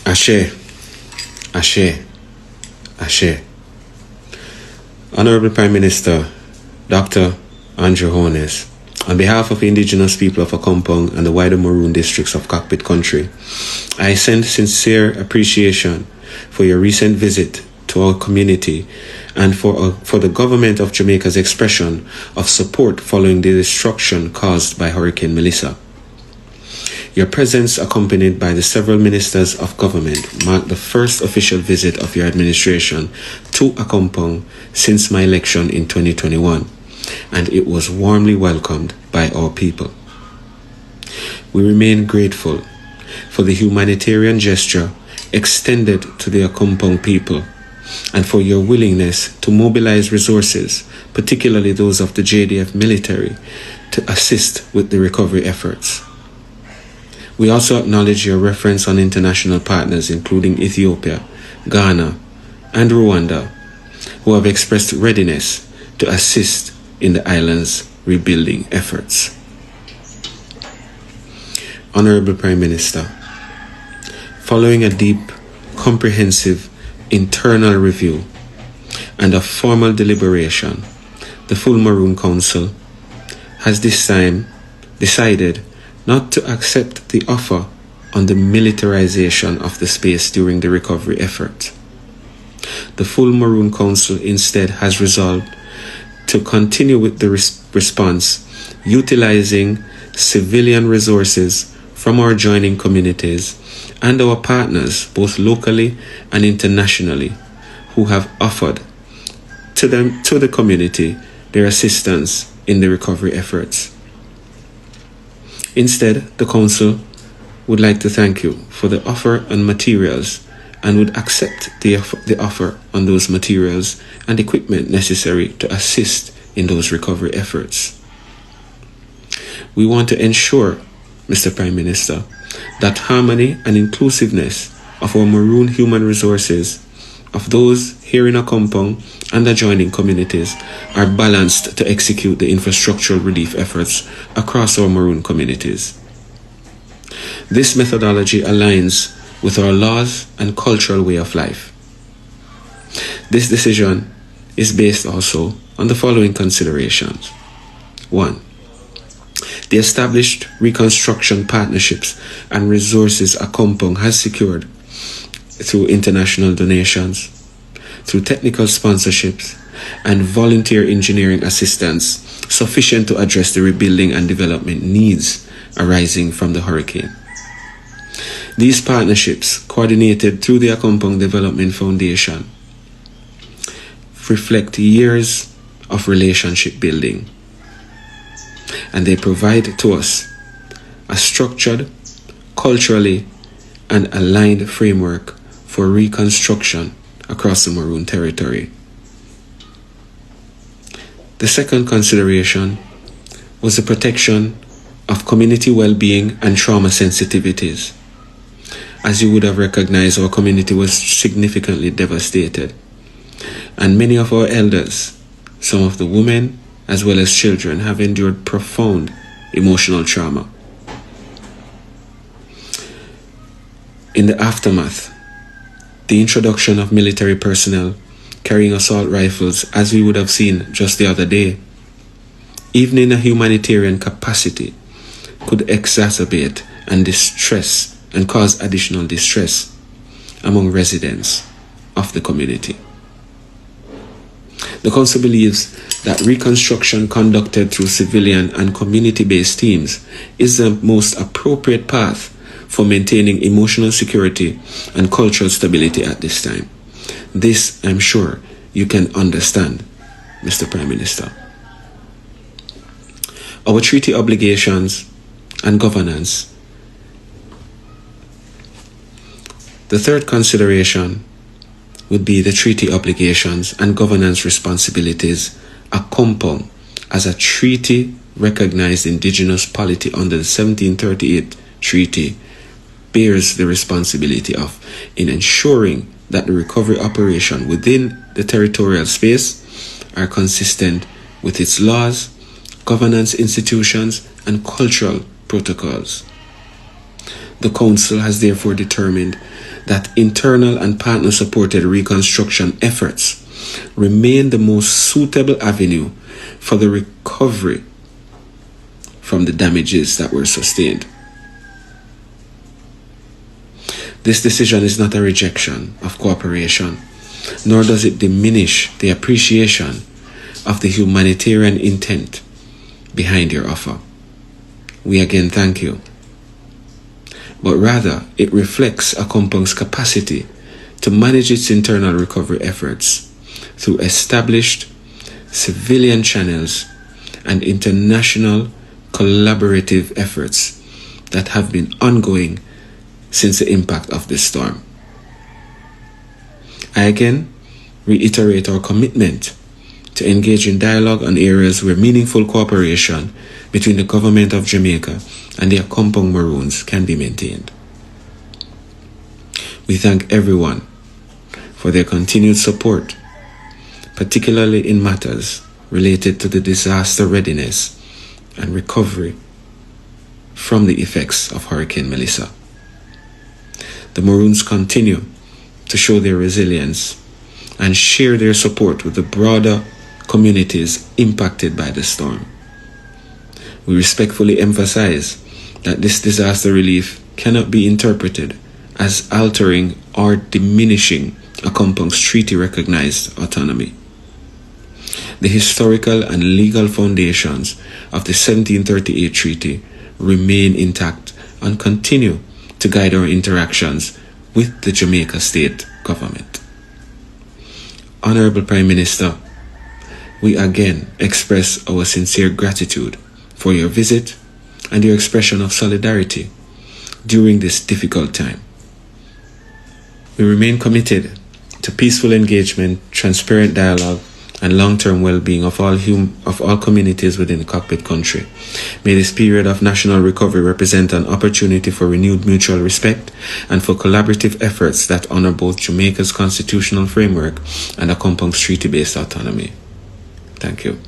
Ashe, Ashe, Ashe. Honorable Prime Minister, Dr. Andrew Holness, on behalf of the Indigenous people of Accompong and the wider Maroon districts of Cockpit Country, I send sincere appreciation for your recent visit to our community and for the government of Jamaica's expression of support following the destruction caused by Hurricane Melissa. Your presence, accompanied by the several ministers of government, marked the first official visit of your administration to Accompong since my election in 2021, and it was warmly welcomed by our people. We remain grateful for the humanitarian gesture extended to the Accompong people and for your willingness to mobilize resources, particularly those of the JDF military, to assist with the recovery efforts. We also acknowledge your reference on international partners, including Ethiopia, Ghana, and Rwanda, who have expressed readiness to assist in the island's rebuilding efforts. Honorable Prime Minister, following a deep, comprehensive internal review and a formal deliberation, the full Maroon Council has this time decided not to accept the offer on the militarization of the space during the recovery effort. The full Maroon Council instead has resolved to continue with the response, utilizing civilian resources from our joining communities and our partners, both locally and internationally, who have offered to the community their assistance in the recovery efforts. Instead, the Council would like to thank you for the offer on materials and would accept the offer on those materials and equipment necessary to assist in those recovery efforts. We want to ensure, Mr. Prime Minister, that harmony and inclusiveness of our Maroon human resources, of those here in Accompong and adjoining communities, are balanced to execute the infrastructural relief efforts across our Maroon communities. This methodology aligns with our laws and cultural way of life. This decision is based also on the following considerations. 1. The established Reconstruction partnerships and resources Accompong has secured through international donations, through technical sponsorships, and volunteer engineering assistance sufficient to address the rebuilding and development needs arising from the hurricane. These partnerships, coordinated through the Accompong Development Foundation, reflect years of relationship building, and they provide to us a structured, culturally and aligned framework for reconstruction across the Maroon territory. The second consideration was the protection of community well-being and trauma sensitivities. As you would have recognized, our community was significantly devastated, and many of our elders, some of the women as well as children, have endured profound emotional trauma. In the aftermath, the introduction of military personnel carrying assault rifles, as we would have seen just the other day, even in a humanitarian capacity, could exacerbate and distress and cause additional distress among residents of the community. The Council believes that reconstruction conducted through civilian and community-based teams is the most appropriate path for maintaining emotional security and cultural stability at this time. This, I'm sure, you can understand, Mr. Prime Minister. Our treaty obligations and governance. The third consideration would be the treaty obligations and governance responsibilities Accompong as a treaty recognized Indigenous polity under the 1738 treaty bears the responsibility of in ensuring that the recovery operation within the territorial space are consistent with its laws, governance institutions, and cultural protocols. The Council has therefore determined that internal and partner-supported reconstruction efforts remain the most suitable avenue for the recovery from the damages that were sustained. This decision is not a rejection of cooperation, nor does it diminish the appreciation of the humanitarian intent behind your offer. We again thank you. But rather, it reflects Accompong's capacity to manage its internal recovery efforts through established civilian channels and international collaborative efforts that have been ongoing since the impact of this storm. I again reiterate our commitment to engage in dialogue on areas where meaningful cooperation between the government of Jamaica and the Accompong Maroons can be maintained. We thank everyone for their continued support, particularly in matters related to the disaster readiness and recovery from the effects of Hurricane Melissa. The Maroons continue to show their resilience and share their support with the broader communities impacted by the storm. We respectfully emphasize that this disaster relief cannot be interpreted as altering or diminishing Accompong's treaty-recognized autonomy. The historical and legal foundations of the 1738 treaty remain intact and continue to guide our interactions with the Jamaica state government. Honorable Prime Minister, we again express our sincere gratitude for your visit and your expression of solidarity during this difficult time. We remain committed to peaceful engagement, transparent dialogue, and long-term well-being of all communities within the cockpit country. May this period of national recovery represent an opportunity for renewed mutual respect and for collaborative efforts that honor both Jamaica's constitutional framework and Accompong's treaty-based autonomy. Thank you.